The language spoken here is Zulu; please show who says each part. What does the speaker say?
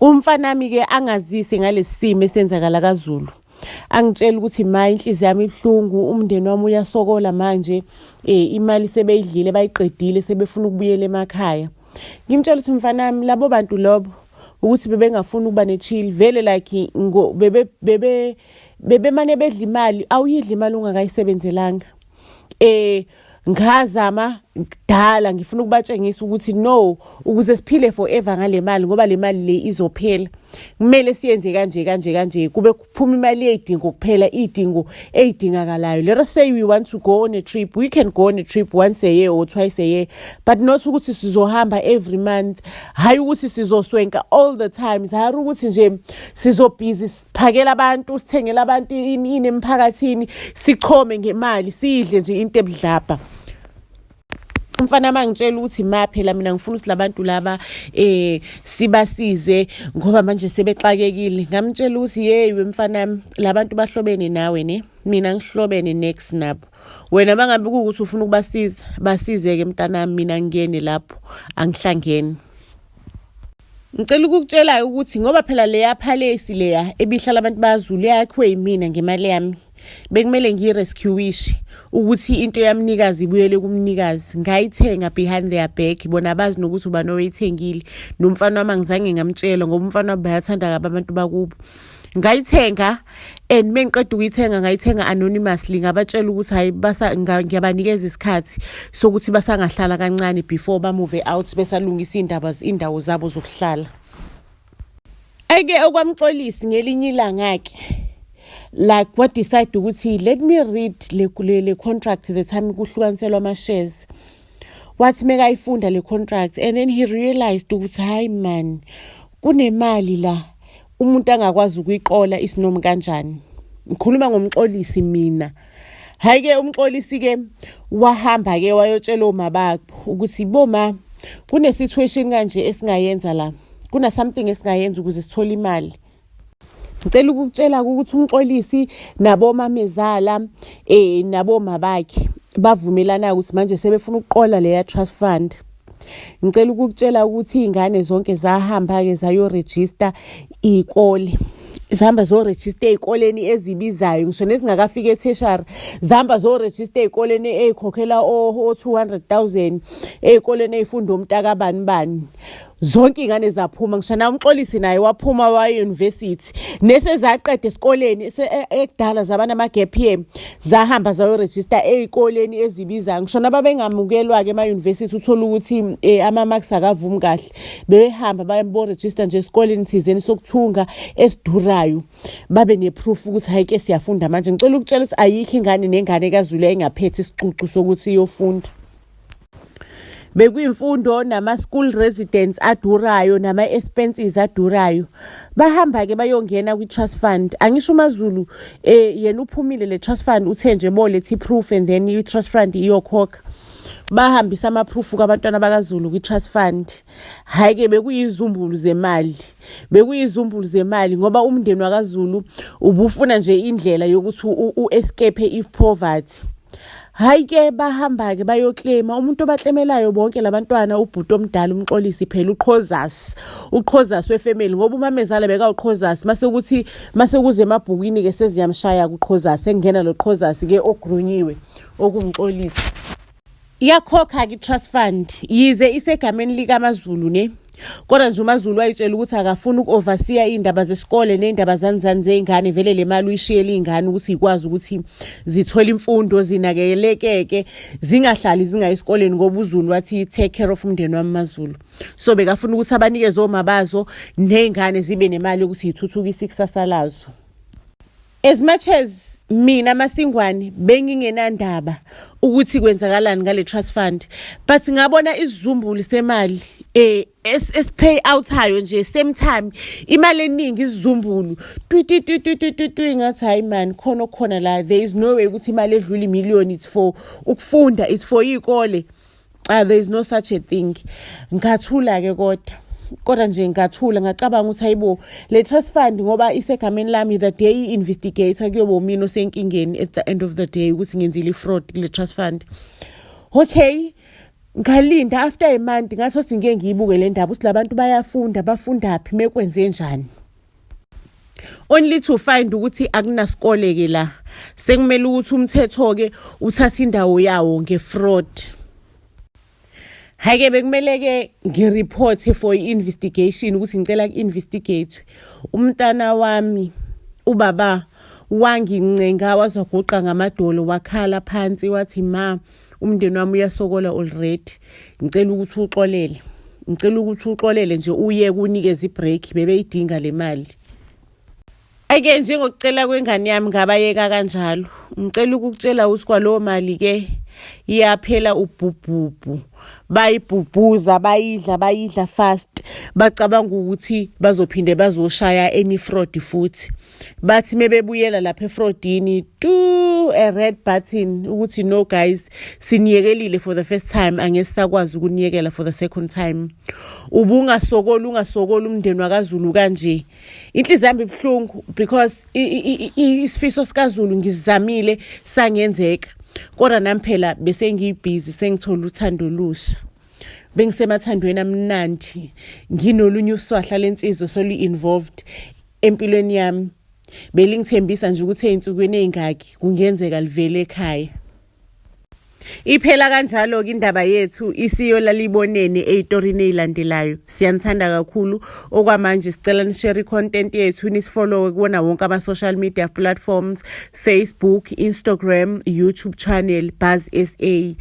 Speaker 1: Umfana nami ke angazise ngalesimo esenzakala kaZulu. Angitshela ukuthi ma inhliziyo yami ibhlungu, umndeni wami uyasokola manje, imali sebeyidlile bayiqedile sebefuna ukubuyela emakhaya. Ngimtshela ukuthi mfana nami labo bantu lobo ukuthi bebengafuna ukuba nechill vele like bebe mane bedla imali, awuyidla imali ungakayisebenzelanga. Ngazama kudala ngifuna ukubatshengisa ukuthi no, ukuze siphile forever ngale mali ngoba le mali le izophela. Kumele siyenze kanje kube kuphuma imali yedingo kuphela, idingo ezidingakalayo. Let us say we want to go on a trip, we can go on a trip once a year or twice a year, but not ukuthi sizohamba every month. Hayi ukuthi sizoswenka all the time. Hayi ukuthi nje sizobhizi siphakela abantu, sithengela abantu ini emphakathini, sichome ngemali, sidle nje into ebudlapha. Umfana mangitshela ukuthi ma phela mina ngifuna ukuthi labantu laba sibasize ngoba manje sebexakekile. Ngamtshela ukuthi hey wemfana labantu bahlobene nawe ne, mina ngihlobene next nabo. Wena mangabe ukuthi ufuna ukubasiza basizeke mntanami, mina ngiyene lapho angihlangene. Ngicela ukukutshela ukuthi ngoba phela leya palace leya ebihlala abantu baZulu yakhiwe yimina ngemali yami. Bekumele ngirescueish ukuthi into yamnikazi ibuyele kumnikazi. Ngayithenga behind their back, bona bazi nokuthi uba noyithengile. Nomfana wami angizange ngamtshela ngoba umfana wami bayathanda kabi abantu bakubo. Ngayithenga and mengiqeda ukuyithenga ngayithenga anonymously, ngabatshela ukuthi hayi ngiyabanikeza isikhathi sokuthi basangahlala kancane before ba move out besalungisa indawo zabo zokuhlala. Ake okwamxolisi ngelinye ilanga ke like what decide ukuthi let me read le contract the time kuhlukaniselwa ama shares. Wathi mekayifunda le contract and then he realized ukuthi hayi man, kunemali la umuntu angakwazi ukuyiqola isinoma kanjani. Ngikhuluma ngomxolisi mina. Hayi ke umxolisi ke wahamba ke wayotshela omabakho ukuthi boma kune situation kanje esingayenza la, kuna something esingayenza ukuze sithole imali. Ngicela ukukutshela ukuthi umxolisi nabo mamezala nabo mabakhe bavumelana ukuthi manje sebefuna ukuqola leya trust fund. Ngicela ukukutshela ukuthi izingane zonke zahamba ke zayo register ikole. Zihamba zo register ezikoleni ezibizayo, ngisho nezingakafika etertiary zihamba zo register ezikoleni ezikhokhela o 200,000 ezikoleni ezifunda umntaka bani. Zonke izingane zaphuma, ngisho na umxolisi naye waphuma wa university. Nesezaqeda esikoleni ekudala zabana ama gap year zahamba zayo register ezikoleni ezibizayo. Ngisho nababengamukelwa ke ema university uthola ukuthi ama marks akavumi kahle, bebehamba bayambo register nje esikoleni thizeni sokuthunga esidurayo, babe neproof ukuthi hayi ke siyafunda manje. Ngicela ukutshela ukuthi ayikho ingane nengane kaZulu engaphethe isicucu sokuthi iyofunda. Bekuyimfundo nama school residents adurayo nama expenses adurayo. Bahamba ke bayongena kwi trust fund. Angisho uMaZulu yena uphumile le trust fund uthe nje bo lethi proof and then i trust fund iyokhokha. Bahambisa ama proof kabantwana bakaZulu kwi trust fund. Hayi ke bekuyizumbulu zemali. Bekuyizumbulu zemali ngoba umndeni wakaZulu ubufuna nje indlela yokuthi escape i poverty. Hayi ke bahamba ke bayoclaima umuntu obaclaimelayo bonke labantwana ubhuti omdala umxolisi phela uqhozas wefamily ngoba umamezala bekawuqhozas mase kuze emabhukwini ke seziyamshaya kuqhozas engena lo qhozas ke ogrunyiwe okumxolisi. Iyakhokha ke trust fund yize isegameni lika maZulu ne. Kodwa nje uMaZulu ayitshela ukuthi akafuna ukuoverseer indaba zesikole neindaba zanzani zeingane, vele le mali uyishiyela izingane ukuthi ikwazi ukuthi zithola imfundo zinakelekeke zingahlali zingayisikoleni ngoba uZulu wathi take care of umndeni wamaZulu. So bekafuna ukuthi abanikeze omabazo neingane zibe nemali ukuthi ithuthukise ikusasa lazo. As much as mina Masingwane bengingenandaba ukuthi kwenzakalani ngale trust fund, but ngabona isizumbulu semali pay out hayo nje same time imali eningi isizumbulu ngathi hayi man khona la there is no way ukuthi imali edlula imillion it's for ukufunda, it's for izikole. There is no such a thing. Ngathula ke kodwa nje ngathula ngacabanga ukuthi hayibo le trust fund ngoba isegameni lami the day investigator kuyoba umino senkingeni at the end of the day ukuthi ngenzile fraud kule trust fund. Okay, Ngalinda after a month ngathi singeke ngiyibuke le ndaba ukuthi labantu bayafunda bafundaphi mekwenze njani. Only to find ukuthi akunasikole ke la. Sekumele ukuthi umthetho ke uthatha indawo yawo ngefraud. Hake bekumele ke ngireport for investigation ukuthi ngicela ku-investigate. Umntana wami ubaba wangincenga wazaguqa ngamadolo wakhala phansi wathi ma umndeni wami uyasokola already ngicela ukuthi uxolele nje uye kunikeza ibreak bebeyidinga le mali. Ake njengokucela kwengane yami ngabayeka kanjalo ngicela ukukutshela ukuthi kwalowo mali ke iyaphela ubhubhubhu bayibhubhuza bayidla fast bacabanga ukuthi bazophinde bazoshaya any fraud futhi bathi mebebuyela lapha efraudini a red button ukuthi no guys siniyekelile for the first time angesakwazi ukuniyekela for the second time. Ungasokoli umndeni wakaZulu kanje. Inhliziyo yami ibhlungu because isifiso sikaZulu ngizamile sangenzeka. Kodwa nami phela bese ngibusy sengithola uthando lusha. Bengisemathandweni amnandi. Nginolunye uswahla lensizwe solu involved empilweni yami. Belingithembisa nje ukuthi einsukwini ezingaki kungenzeka livele ekhaya. Iphela kanjalo ke indaba yethu isiyo lalibonene ezitorini ezilandelayo. Siyanthanda kakhulu okwamanje sicela nishare content yethu nisifollow kuona wonke ama social media platforms Facebook, Instagram, YouTube channel Buzz SA.